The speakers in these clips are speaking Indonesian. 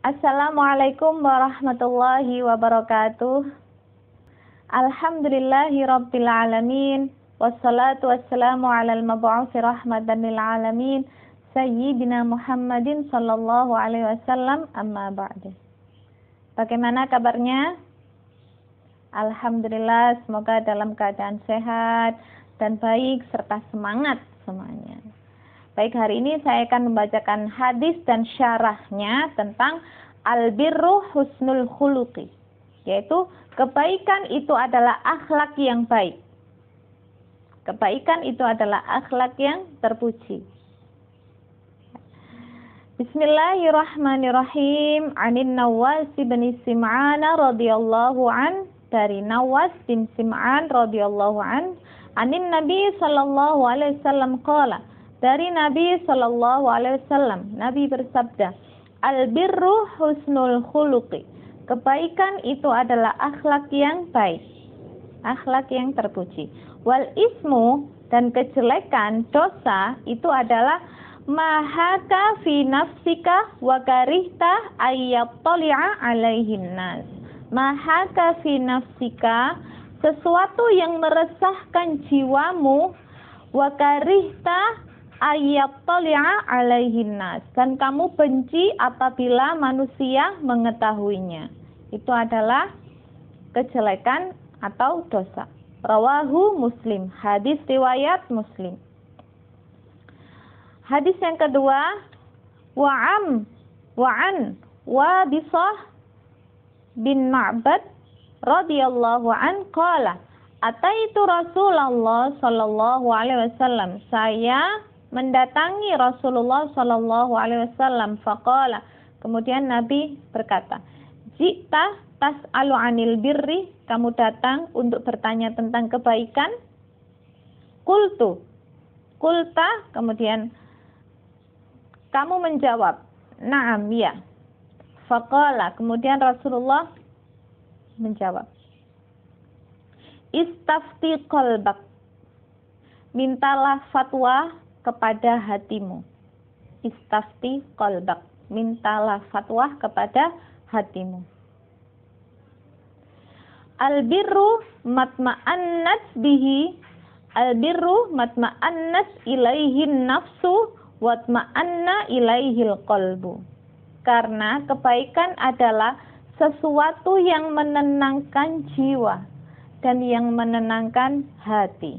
Assalamualaikum warahmatullahi wabarakatuh. Alhamdulillahi rabbil alamin. Wassalatu wassalamu alal mab'uthi rahmatan lil alamin. Sayyidina Muhammadin sallallahu alaihi wasallam, amma ba'du. Bagaimana kabarnya? Alhamdulillah, semoga dalam keadaan sehat dan baik serta semangat semuanya. Baik, hari ini saya akan membacakan hadis dan syarahnya tentang al-birru husnul khuluqi, yaitu kebaikan itu adalah akhlak yang baik. Kebaikan itu adalah akhlak yang terpuji. Bismillahirrahmanirrahim. Anin Nawas bin Sim'an radhiyallahu an, dari Nawas bin Sim'an radhiyallahu an, anin Nabi sallallahu alaihi wasallam qala, dari Nabi sallallahu alaihi wasallam, Nabi bersabda, al-birru husnul khuluqi. Kebaikan itu adalah akhlak yang baik, akhlak yang terpuji. Wal ismu, dan kejelekan, dosa, itu adalah mahaka fi nafsika wa karihta ayyattali'a alaihin nas. Mahaka fi nafsika, sesuatu yang meresahkan jiwamu, wa karihta ayyattali'a alaihin nas, dan kamu benci apabila manusia mengetahuinya. Itu adalah kejelekan atau dosa. Rawahu Muslim, hadis riwayat Muslim. Hadis yang kedua, wa'an Wabisah bin Ma'bad radhiyallahu an qala, ataitu Rasulullah sallallahu alaihi wasallam, saya mendatangi Rasulullah sallallahu alaihi wasallam, faqala, kemudian Nabi berkata, jita tas'alu 'anil birri, kamu datang untuk bertanya tentang kebaikan. Kulta, kemudian kamu menjawab, na'am, ya. Faqala, kemudian Rasulullah menjawab, istafti qalbak, mintalah fatwa kepada hatimu. Istafti qalbak, mintalah fatwa kepada hatimu. Al-birru matma'annat bihi, al-birru matma'annat ilaihin nafsu watma'anna ilaihil qalbu. Karena kebaikan adalah sesuatu yang menenangkan jiwa dan yang menenangkan hati.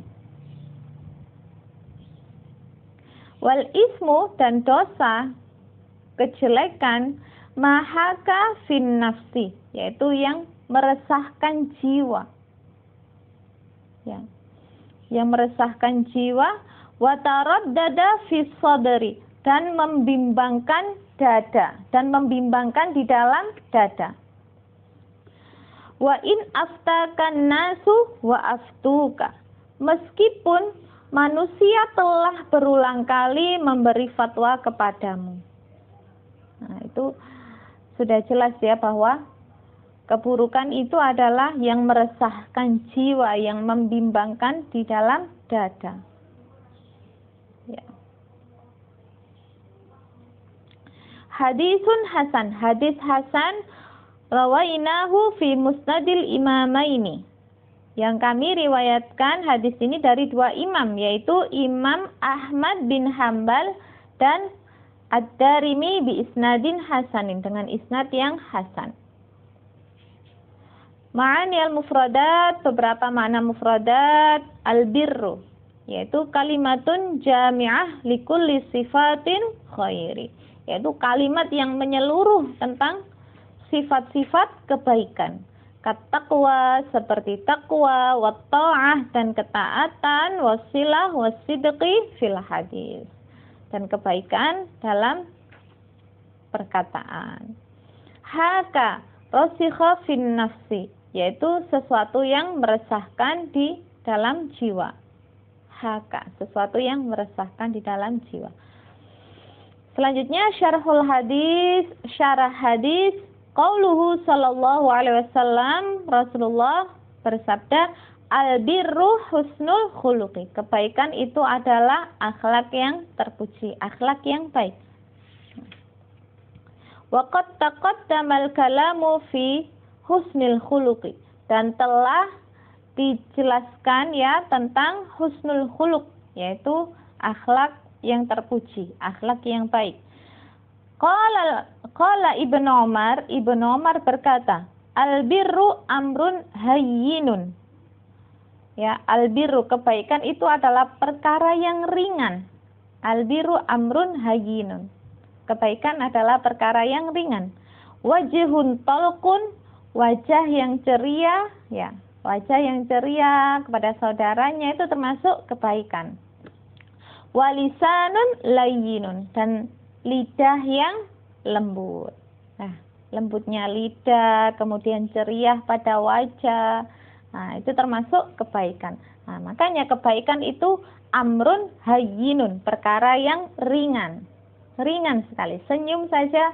Wal ismu, dan dosa, kejelekan, mahaka fin nafsi, yaitu yang meresahkan jiwa, yang meresahkan jiwa, wa taraddada fis sadri, dan membimbangkan dada, dan membimbangkan di dalam dada. Wa in aftakan nasu wa aftuka, meskipun manusia telah berulang kali memberi fatwa kepadamu. Nah, itu sudah jelas ya, bahwa keburukan itu adalah yang meresahkan jiwa, yang membimbangkan di dalam dada. Ya. Hadisun hasan, hadis hasan, rawainahu fi musnadil imamaini, yang kami riwayatkan hadis ini dari dua imam, yaitu Imam Ahmad bin Hambal dan Ad-Darimi bi isnadin hasanin, dengan isnad yang hasan. Ma'ani al-mufradat, beberapa makna mufradat al-birru, yaitu kalimatun jami'ah likulli sifatin khairi, yaitu kalimat yang menyeluruh tentang sifat-sifat kebaikan. Taqwa, seperti takwa, wa ta'ah, dan ketaatan, wasilah, wasidqi fil hadis, dan kebaikan dalam perkataan. Haka rasikha fin nafsi, yaitu sesuatu yang meresahkan di dalam jiwa. Haka, sesuatu yang meresahkan di dalam jiwa. Selanjutnya syarhul hadis, syarah hadis. Qauluhu sallallahu alaihi wasallam, Rasulullah bersabda, al-birru husnul khuluqi, kebaikan itu adalah akhlak yang terpuji, akhlak yang baik. Wa qad taqaddamal kalamu fi husnil khuluqi, dan telah dijelaskan ya tentang husnul khuluq, yaitu akhlak yang terpuji, akhlak yang baik. Qala Ibnu Umar berkata, al-birru amrun hayyinun. Ya, al-birru, kebaikan itu adalah perkara yang ringan. Al-birru amrun hayyinun. Kebaikan adalah perkara yang ringan. Wajhun talqun, wajah yang ceria, ya, wajah yang ceria kepada saudaranya itu termasuk kebaikan. Walisanun layyinun, dan lidah yang lembut. Nah, lembutnya lidah, kemudian ceria pada wajah, nah, itu termasuk kebaikan. Nah, makanya kebaikan itu amrun hayyinun, perkara yang ringan. Ringan sekali, senyum saja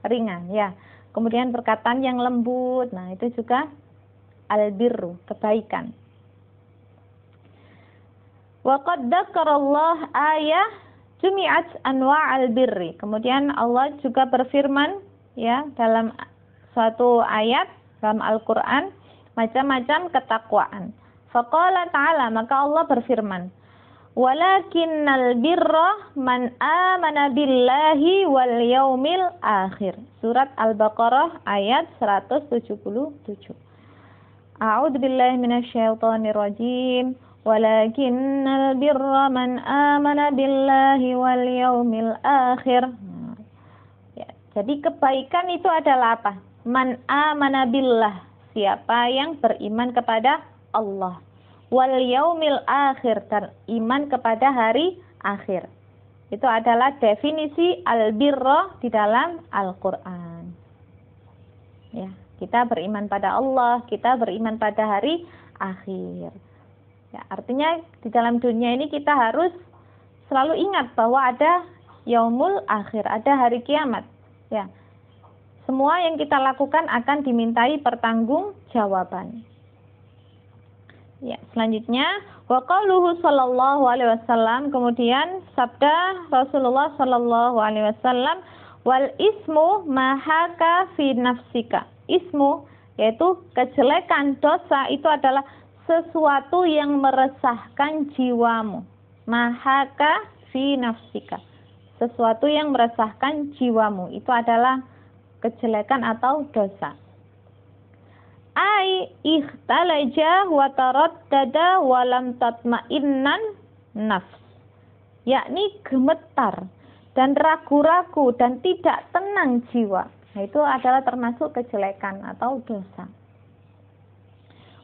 ringan, ya. Kemudian perkataan yang lembut, nah itu juga albirru, kebaikan. Wa qad dzakarallah ayah jumi'at anwa'al birri. Kemudian Allah juga berfirman ya dalam suatu ayat dalam Al-Qur'an macam-macam ketakwaan. Faqala ta'ala, maka Allah berfirman, walakinnal birra man amana billahi wal yaumil akhir. Surat Al-Baqarah ayat 177. A'udzu billahi minasyaitonir rajim. Walakinnal birra man amana billahi wal yaumil akhir. Ya, jadi kebaikan itu adalah apa? Man amana billah, siapa yang beriman kepada Allah. Wal yaumil akhir, dan iman kepada hari akhir. Itu adalah definisi al-birra di dalam Al-Qur'an. Ya, kita beriman pada Allah, kita beriman pada hari akhir. Ya, artinya di dalam dunia ini kita harus selalu ingat bahwa ada yaumul akhir, ada hari kiamat. Ya. Semua yang kita lakukan akan dimintai pertanggungjawaban. Ya, selanjutnya wa qauluhu sallallahu alaihi wasallam, kemudian sabda Rasulullah sallallahu alaihi wasallam, wal ismu mahaka fi nafsika. Ismu yaitu kejelekan, dosa itu adalah sesuatu yang meresahkan jiwamu. Mahaka fi nafsika, sesuatu yang meresahkan jiwamu, itu adalah kejelekan atau dosa. Ai ikhtalaja wa taraddada wa lam tatma'innan nafs, yakni gemetar dan ragu-ragu dan tidak tenang jiwa. Nah, itu adalah termasuk kejelekan atau dosa.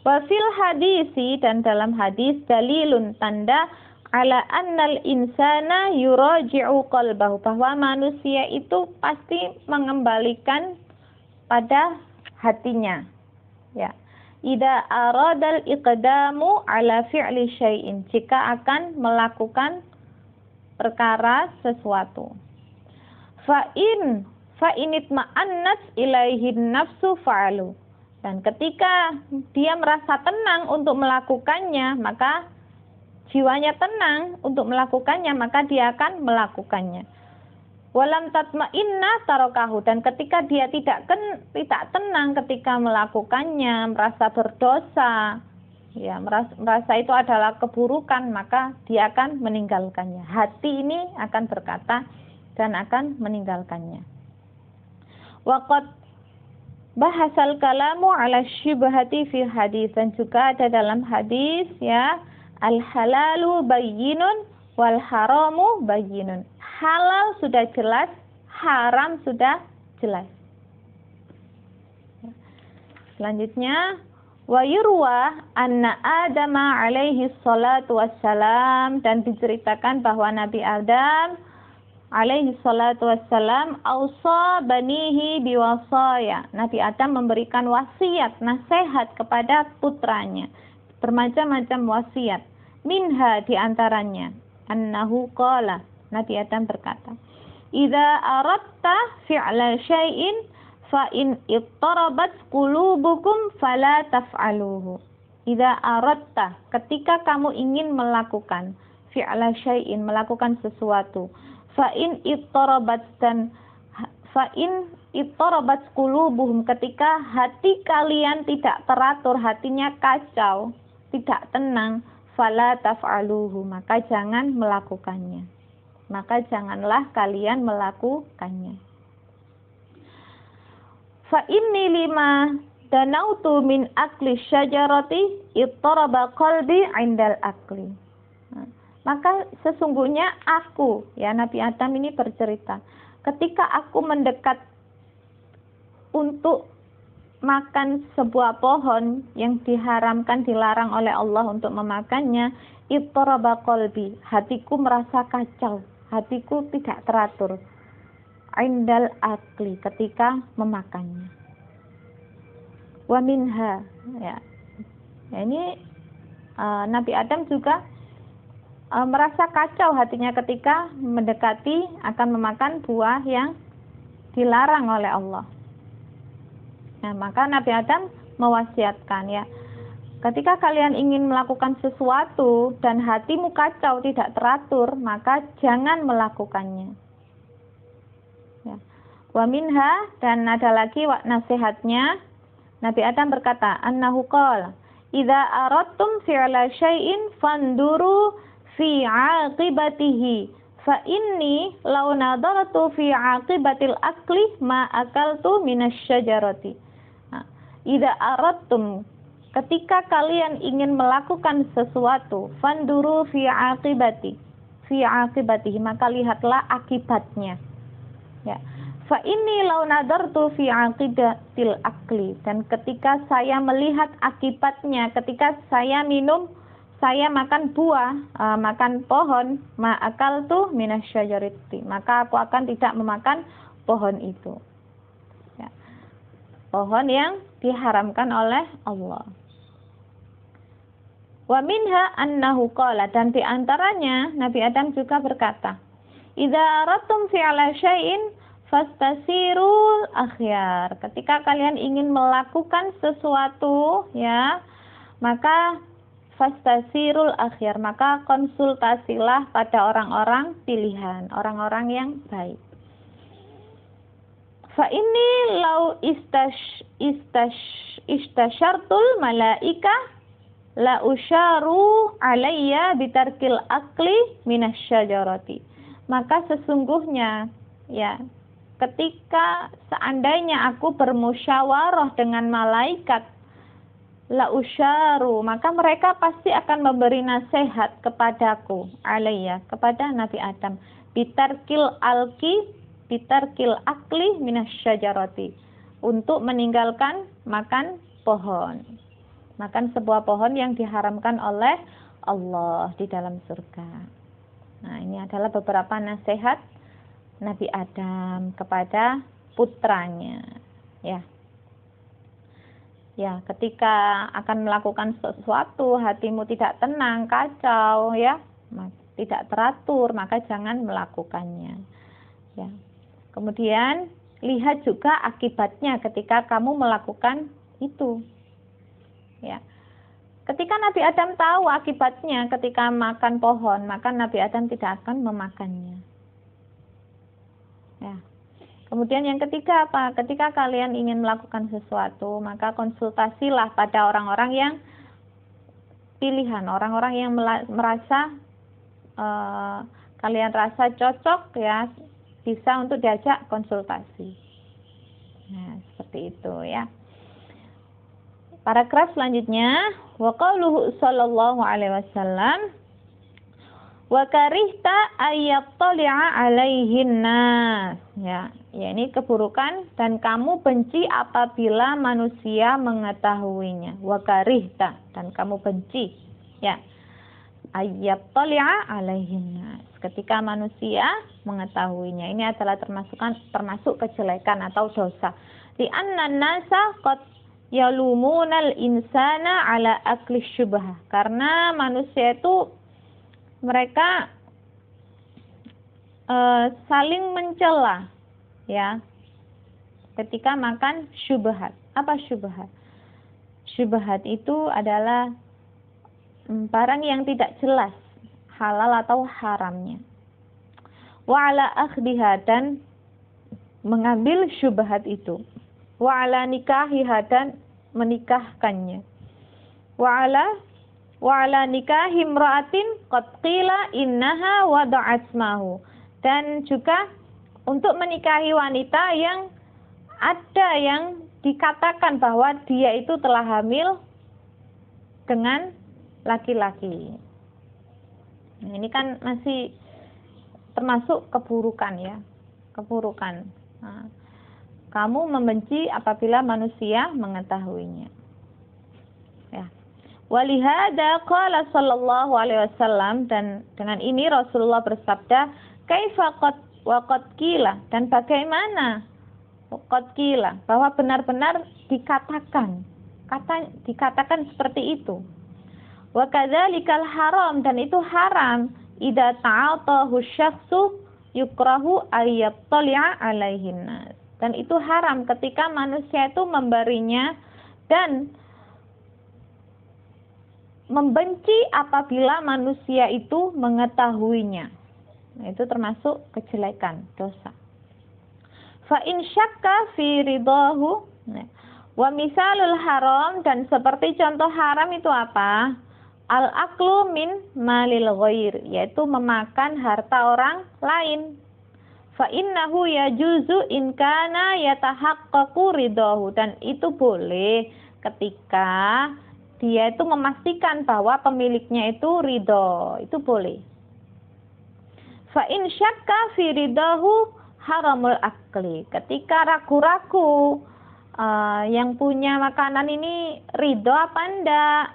Wa fil hadisi, dan dalam hadis, dalilun, tanda ala annal insana yuraji'u qalbahu, bahwa manusia itu pasti mengembalikan pada hatinya. Ya. Idza aradal iqdamu ala fi'li syai'in, jika akan melakukan perkara sesuatu. Fa initma'annat ilaihi nafsu fa'alu, dan ketika dia merasa tenang untuk melakukannya, maka jiwanya tenang untuk melakukannya, maka dia akan melakukannya. Walam tatma'inna tarokahu, dan ketika dia tidak tenang ketika melakukannya, merasa berdosa, ya, merasa itu adalah keburukan, maka dia akan meninggalkannya. Hati ini akan berkata dan akan meninggalkannya. Waqad bahasal kalamu ala syubhati fi hadis, dan juga ada dalam hadis ya, al halalu bayyinun wal haramu bayyinun. Halal sudah jelas, haram sudah jelas. Selanjutnya, wa yurwa anna Adam alaihi salatu wassalam, dan diceritakan bahwa Nabi Adam alaihi salatu wassalam ausa banihi biwasaya. Nabi Adam memberikan wasiat, nasihat kepada putranya, bermacam-macam wasiat. Minha, diantaranya, annahu qala, Nabi Adam berkata, idza aradta fi'la syai'in fa in ittarabat qulubukum fala taf'aluhu. Idza aradta, ketika kamu ingin melakukan fi'la syai'in, melakukan sesuatu, fa in ittarabat, dan fa in ittarabat qulubuhum, ketika hati kalian tidak teratur, hatinya kacau, tidak tenang, fala taf'aluhu, maka jangan melakukannya. Maka janganlah kalian melakukannya. Fa inni lima danautu min akli syajarati ittaraba qalbi 'indal akli. Maka sesungguhnya aku, ya Nabi Adam ini bercerita, ketika aku mendekat untuk makan sebuah pohon yang diharamkan, dilarang oleh Allah untuk memakannya, ittaraba qalbi, hatiku merasa kacau, hatiku tidak teratur, 'indal akli, ketika memakannya. Wa minha, ya ini Nabi Adam juga merasa kacau hatinya ketika mendekati akan memakan buah yang dilarang oleh Allah. Nah, maka Nabi Adam mewasiatkan, ya, ketika kalian ingin melakukan sesuatu dan hatimu kacau, tidak teratur, maka jangan melakukannya. Ya. Wa minha, dan ada lagi nasihatnya, Nabi Adam berkata, annahu qala, idza aradtum fi'la syai'in fanduru fi 'aqibatihi fa inni law nadartu fi 'aqibatil akli ma akaltu minasy syajarati. Idza aradtum, ketika kalian ingin melakukan sesuatu, fanduru fi 'aqibatihi, maka lihatlah akibatnya. Ya. Fa inni law nadartu fi 'aqibatil akli, dan ketika saya melihat akibatnya, ketika saya makan buah, makan pohon, ma'akaltu minasyajarati, maka aku akan tidak memakan pohon itu. Ya. Pohon yang diharamkan oleh Allah. Wa minha annahu qala, dan di antaranya Nabi Adam juga berkata, idza aradtum fi'la syai'in fastasirul akhyar, ketika kalian ingin melakukan sesuatu, ya, maka fastasirul akhyar, maka konsultasilah pada orang-orang pilihan, orang-orang yang baik. Fa inni lau istasyartul malaika la usyaru alayya bitarkil akli minasyajarati. Maka sesungguhnya, ya, ketika seandainya aku bermusyawarah dengan malaikat, la usyaru, maka mereka pasti akan memberi nasihat kepadaku, alayya, kepada Nabi Adam, bitarkil akli minasyajarati, untuk meninggalkan makan pohon, makan sebuah pohon yang diharamkan oleh Allah di dalam surga. Nah, ini adalah beberapa nasihat Nabi Adam kepada putranya, ya. Ya, ketika akan melakukan sesuatu, hatimu tidak tenang, kacau, ya, tidak teratur, maka jangan melakukannya. Ya. Kemudian lihat juga akibatnya ketika kamu melakukan itu. Ya. Ketika Nabi Adam tahu akibatnya ketika makan pohon, maka Nabi Adam tidak akan memakannya. Ya. Kemudian yang ketiga apa? Ketika kalian ingin melakukan sesuatu, maka konsultasilah pada orang-orang yang pilihan, orang-orang yang merasa kalian rasa cocok, ya, bisa untuk diajak konsultasi. Nah, seperti itu, ya. Paragraf selanjutnya, wa qauluhu sallallahu alaihi wasallam, wa karihta ayyattali'a alaihin nas. Ya, ini keburukan dan kamu benci apabila manusia mengetahuinya. Wa karihta, dan kamu benci, ya, ayyattali'a alaihin nas, ketika manusia mengetahuinya. Ini adalah termasuk kejelekan atau dosa. Li anna nasa qad yalumunal insana ala akli syubhah, karena manusia itu mereka saling mencela, ya, ketika makan syubhat. Apa syubhat? Syubhat itu adalah barang yang tidak jelas halal atau haramnya. Wa ala akhdiha, dan mengambil syubhat itu. Wa ala nikahiha, dan menikahkannya. Wa ala nikahi imra'atin qad qila innaha wada'at mahu, dan juga untuk menikahi wanita yang ada yang dikatakan bahwa dia itu telah hamil dengan laki-laki. Nah, ini kan masih termasuk keburukan ya, keburukan. Nah, kamu membenci apabila manusia mengetahuinya. Ya. Walihada qala sallallahu alaihi wasallam, dan dengan ini Rasulullah bersabda, kaifa qad qila, dan bagaimana qad qila, bahwa benar-benar dikatakan seperti itu. Wa kadzalikal haram, dan itu haram idza ta'atahu syakhsu yukrahu ayyattali'a alaihin nas, dan itu haram ketika manusia itu memberinya dan membenci apabila manusia itu mengetahuinya. Nah, itu termasuk kejelekan, dosa. Fa in syakka fi ridahu, wa misalul haram, dan seperti contoh haram itu apa? Al-aklu min malil ghair, yaitu memakan harta orang lain. Fa innahu yajuzu in kana yatahaqqaqu ridahu, dan itu boleh ketika dia itu memastikan bahwa pemiliknya itu ridho, itu boleh. Fa in syakka fi ridahu haramul akli, ketika ragu-ragu yang punya makanan ini ridho apa enggak,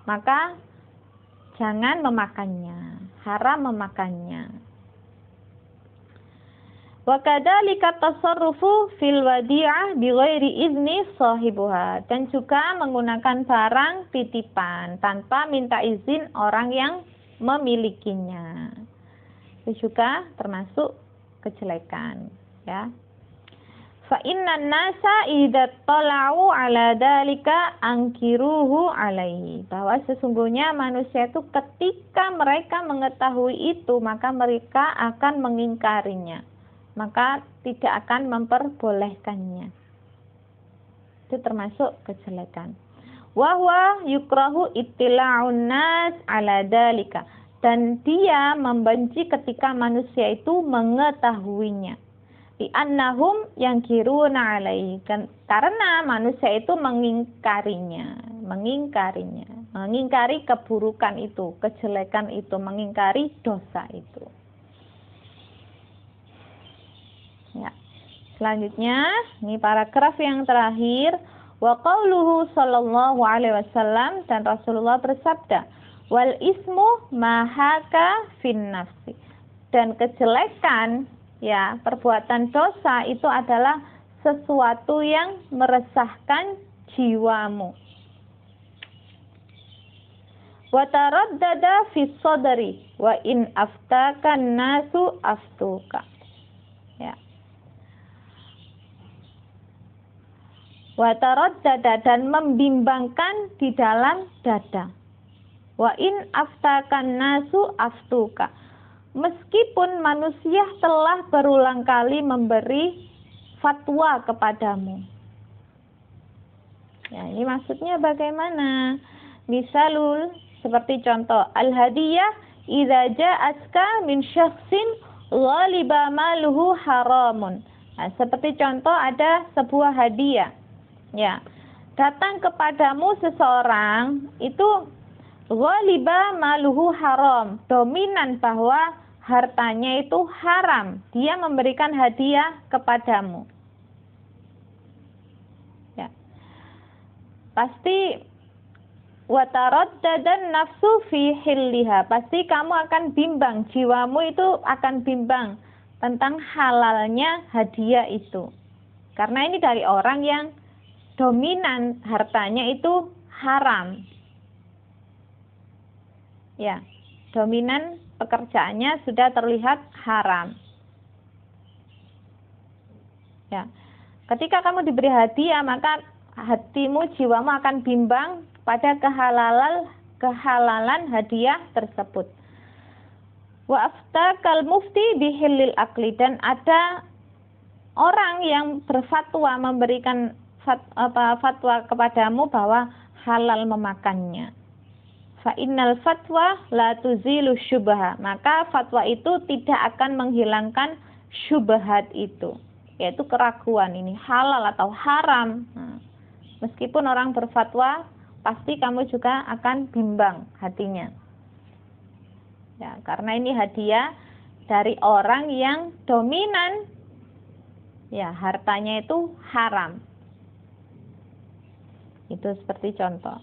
maka jangan memakannya, haram memakannya. Wa kadzalika tasarrufu fil wadi'ah bighairi izni sahibuha, dan juga menggunakan barang titipan tanpa minta izin orang yang memilikinya. Itu juga termasuk kejelekan, ya. Fa innan nasa idza tala'u ala dalika angkiruhu alaihi, bahwa sesungguhnya manusia itu ketika mereka mengetahui itu maka mereka akan mengingkarinya, maka tidak akan memperbolehkannya. Itu termasuk kejelekan. Wa huwa yukrahu ittila'un nas ala dalika, dan dia membenci ketika manusia itu mengetahuinya. Li'annahum yangkiruna alaihi, karena manusia itu mengingkarinya, mengingkari keburukan itu, kejelekan itu, mengingkari dosa itu. Ya. Selanjutnya, ini paragraf yang terakhir, wa qauluhu sallallahu alaihi wasallam, dan Rasulullah bersabda, wal ismu mahaka fin nafsi, dan kejelekan, ya, perbuatan dosa itu adalah sesuatu yang meresahkan jiwamu. Wa taraddada fi sadri wa in aftaka nasu aftuka. Ya. Wa taraddada, dan membimbangkan di dalam dada. Wa in aftaka nasu aftuka. Meskipun manusia telah berulang kali memberi fatwa kepadamu. Ya, ini maksudnya bagaimana? Misalul, seperti contoh, al-hadiyah idza ja'atka min syakhsin ghaliba maluhu haramun. Nah, seperti contoh ada sebuah hadiah. Ya. Datang kepadamu seseorang itu ghaliba maluhu haram, dominan bahwa hartanya itu haram, dia memberikan hadiah kepadamu. Ya. Pasti wataraddadan nafsu fi hilliha, pasti kamu akan bimbang, jiwamu itu akan bimbang tentang halalnya hadiah itu. Karena ini dari orang yang dominan hartanya itu haram. Ya, dominan pekerjaannya sudah terlihat haram. Ya, ketika kamu diberi hadiah, maka hatimu, jiwamu akan bimbang pada kehalalan hadiah tersebut. Wa aftakal mufti bihillil akli, dan ada orang yang berfatwa memberikan fatwa kepadamu bahwa halal memakannya. Fa innal fatwa la tuzilu syubha. Maka fatwa itu tidak akan menghilangkan syubhat itu, yaitu keraguan ini halal atau haram. Nah, meskipun orang berfatwa, pasti kamu juga akan bimbang hatinya. Ya, karena ini hadiah dari orang yang dominan. Ya, hartanya itu haram. Itu seperti contoh.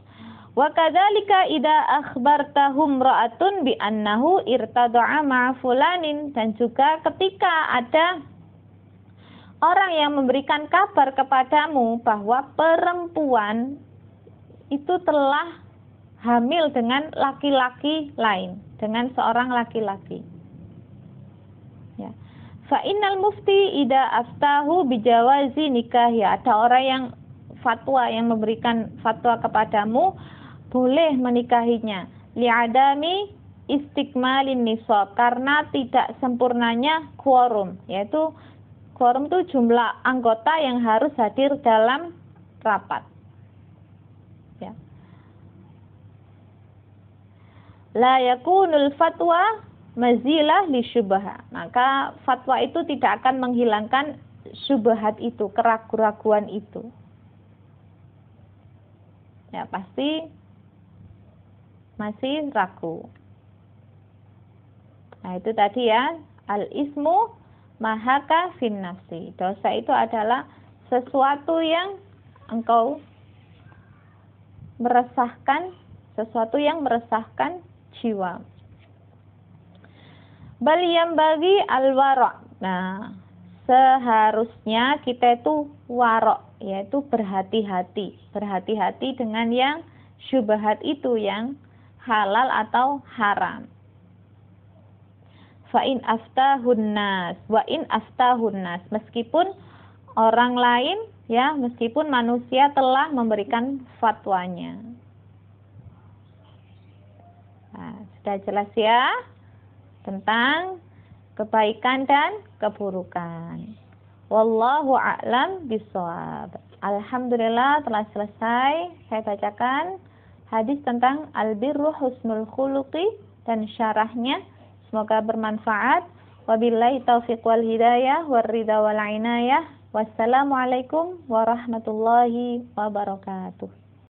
Wa kadzalika idza akhbartahum ra'atun bi annahu irtada'a ma'a fulanin, dan juga ketika ada orang yang memberikan kabar kepadamu bahwa perempuan itu telah hamil dengan laki-laki lain, dengan seorang laki-laki. Ya. Fa innal mufti idza aftahu bijawazi nikah, ya, ada orang yang fatwa yang memberikan fatwa kepadamu boleh menikahinya li'adami istikmalin nisab, karena tidak sempurnanya quorum, yaitu quorum itu jumlah anggota yang harus hadir dalam rapat. Ya. La yakunul fatwa mazilah li syubha, maka fatwa itu tidak akan menghilangkan syubhat itu, keraguan-raguan itu. Ya, pasti masih ragu. Nah, itu tadi ya, al-ismu mahaka fin nafsi. Dosa itu adalah sesuatu yang engkau meresahkan, sesuatu yang meresahkan jiwa. Bal yambagi al-wara'. Nah, seharusnya kita itu wara', yaitu berhati-hati. Berhati-hati dengan yang syubhat itu, yang halal atau haram. Fa in aftahun nas wa in aftahun nas, meskipun orang lain, ya, meskipun manusia telah memberikan fatwanya. Nah, sudah jelas ya tentang kebaikan dan keburukan. Wallahu a'lam bishawab. Alhamdulillah telah selesai saya bacakan hadis tentang albirru husnul khuluqi dan syarahnya. Semoga bermanfaat. Wabillahi taufiq wal hidayah war ridha wal inayah. Wassalamualaikum warahmatullahi wabarakatuh.